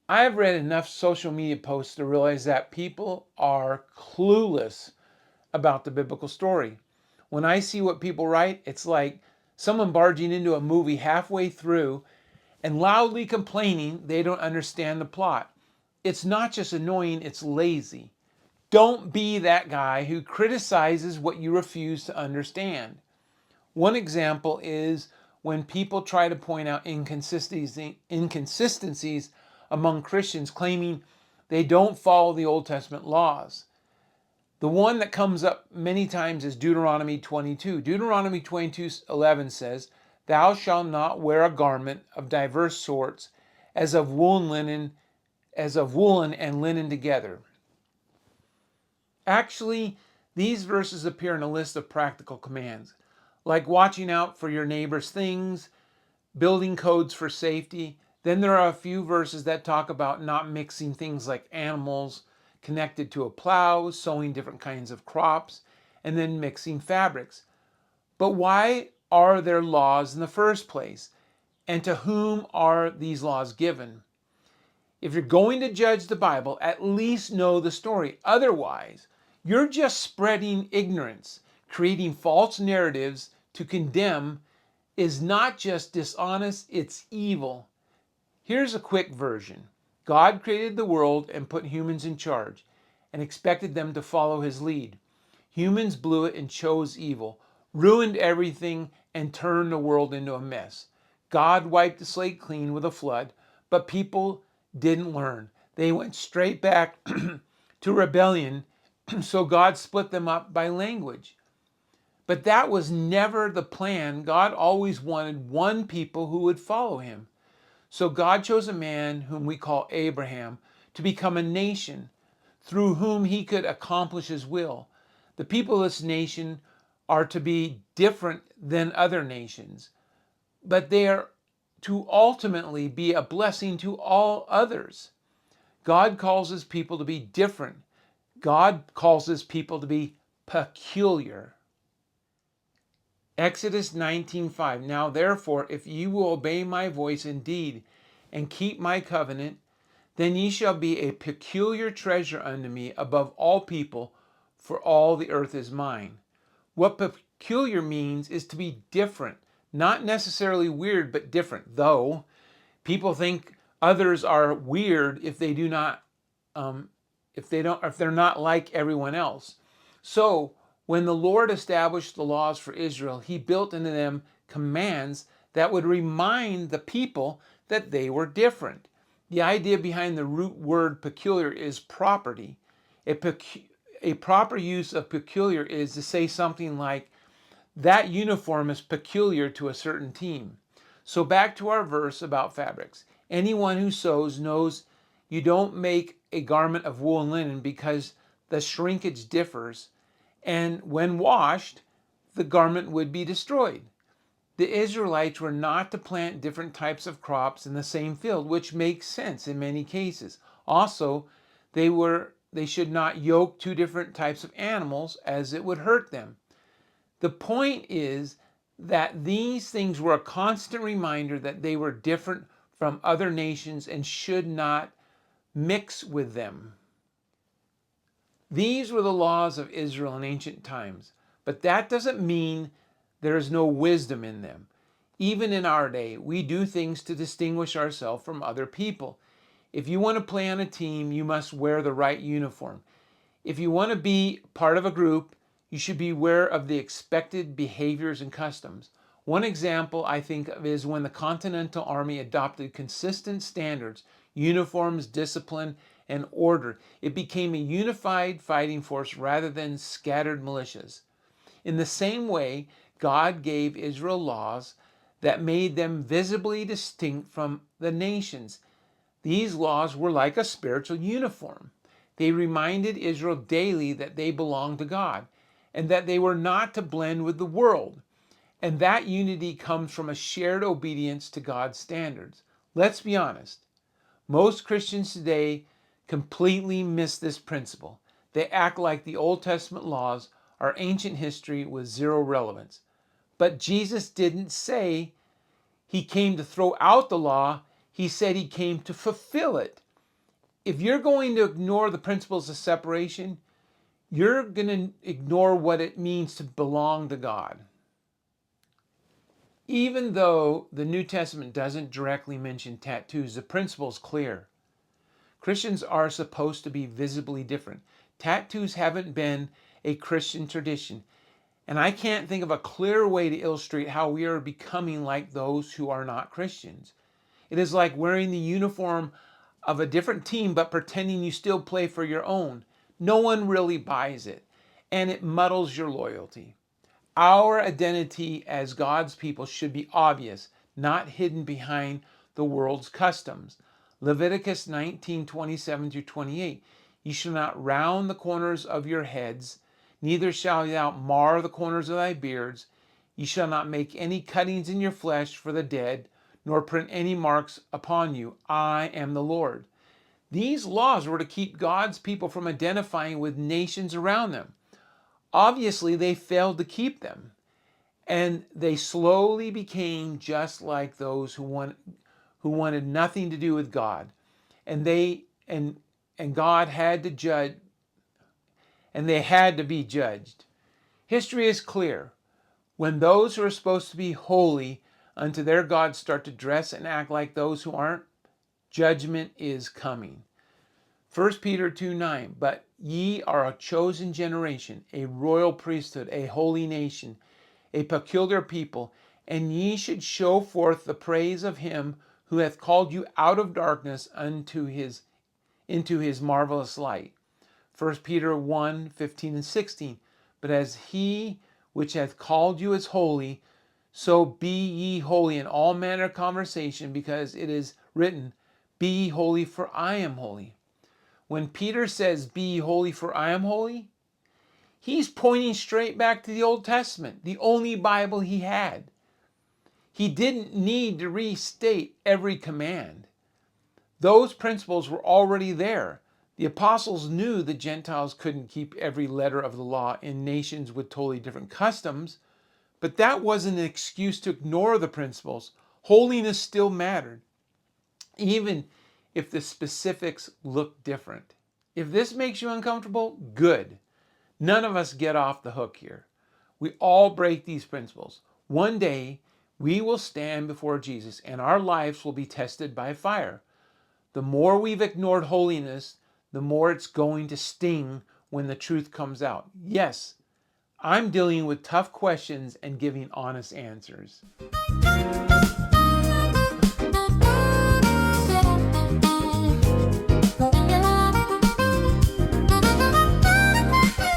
I have read enough social media posts to realize that people are clueless about the biblical story. When I see what people write, it's like someone barging into a movie halfway through and loudly complaining they don't understand the plot. It's not just annoying, it's lazy. Don't be that guy who criticizes what you refuse to understand. One example is when people try to point out inconsistencies among Christians, claiming they don't follow the Old Testament laws. The one that comes up many times is Deuteronomy 22. Deuteronomy 22:11 says, "Thou shalt not wear a garment of diverse sorts, as of woolen and linen together." Actually, these verses appear in a list of practical commands, like watching out for your neighbor's things, building codes for safety. Then there are a few verses that talk about not mixing things like animals connected to a plow, sowing different kinds of crops, and then mixing fabrics. But why are there laws in the first place? And to whom are these laws given? If you're going to judge the Bible, at least know the story. Otherwise, you're just spreading ignorance. Creating false narratives to condemn is not just dishonest, it's evil. Here's a quick version. God created the world and put humans in charge and expected them to follow his lead. Humans blew it and chose evil, ruined everything, and turned the world into a mess. God wiped the slate clean with a flood, but people didn't learn. They went straight back to rebellion, so God split them up by language. But that was never the plan. God always wanted one people who would follow him. So God chose a man whom we call Abraham to become a nation through whom he could accomplish his will. The people of this nation are to be different than other nations, but they are to ultimately be a blessing to all others. God calls his people to be different. God calls his people to be peculiar. Exodus 19:5. Now therefore, if ye will obey my voice indeed, and keep my covenant, then ye shall be a peculiar treasure unto me above all people, for all the earth is mine. What peculiar means is to be different, not necessarily weird, but different. Though people think others are weird if they do not, if they're not like everyone else. So when the Lord established the laws for Israel, he built into them commands that would remind the people that they were different. The idea behind the root word peculiar is property. A proper use of peculiar is to say something like, that uniform is peculiar to a certain team. So back to our verse about fabrics. Anyone who sews knows you don't make a garment of wool and linen because the shrinkage differs, and when washed, the garment would be destroyed. The Israelites were not to plant different types of crops in the same field, which makes sense in many cases. Also, they should not yoke two different types of animals, as it would hurt them. The point is that these things were a constant reminder that they were different from other nations and should not mix with them. These were the laws of Israel in ancient times, but that doesn't mean there is no wisdom in them. Even in our day, we do things to distinguish ourselves from other people. If you want to play on a team, you must wear the right uniform. If you want to be part of a group, you should be aware of the expected behaviors and customs. One example I think of is when the Continental Army adopted consistent standards, uniforms, discipline, and order. It became a unified fighting force rather than scattered militias. In the same way, God gave Israel laws that made them visibly distinct from the nations. These laws were like a spiritual uniform. They reminded Israel daily that they belonged to God and that they were not to blend with the world. And that unity comes from a shared obedience to God's standards. Let's be honest. Most Christians today completely miss this principle. They act like the Old Testament laws are ancient history with zero relevance. But Jesus didn't say he came to throw out the law, he said he came to fulfill it. If you're going to ignore the principles of separation, you're going to ignore what it means to belong to God. Even though the New Testament doesn't directly mention tattoos, the principle is clear. Christians are supposed to be visibly different. Tattoos haven't been a Christian tradition, and I can't think of a clearer way to illustrate how we are becoming like those who are not Christians. It is like wearing the uniform of a different team but pretending you still play for your own. No one really buys it, and it muddles your loyalty. Our identity as God's people should be obvious, not hidden behind the world's customs. Leviticus 19:27-28. You shall not round the corners of your heads, neither shall thou mar the corners of thy beards. You shall not make any cuttings in your flesh for the dead, nor print any marks upon you. I am the Lord. These laws were to keep God's people from identifying with nations around them. Obviously, they failed to keep them, and they slowly became just like those who wanted nothing to do with God, and God had to judge, and they had to be judged. History is clear. When those who are supposed to be holy unto their God start to dress and act like those who aren't, judgment is coming. 1 Peter 2:9, but ye are a chosen generation, a royal priesthood, a holy nation, a peculiar people, and ye should show forth the praise of him who hath called you out of darkness into his marvelous light. 1 Peter 1:15-16, but as he which hath called you is holy, so be ye holy in all manner of conversation, because it is written, be ye holy, for I am holy. When Peter says, be ye holy, for I am holy, he's pointing straight back to the Old Testament, the only Bible he had. He didn't need to restate every command. Those principles were already there. The apostles knew the Gentiles couldn't keep every letter of the law in nations with totally different customs, but that wasn't an excuse to ignore the principles. Holiness still mattered, even if the specifics look different. If this makes you uncomfortable, good. None of us get off the hook here. We all break these principles. One day, we will stand before Jesus and our lives will be tested by fire. The more we've ignored holiness, the more it's going to sting when the truth comes out. Yes, I'm dealing with tough questions and giving honest answers.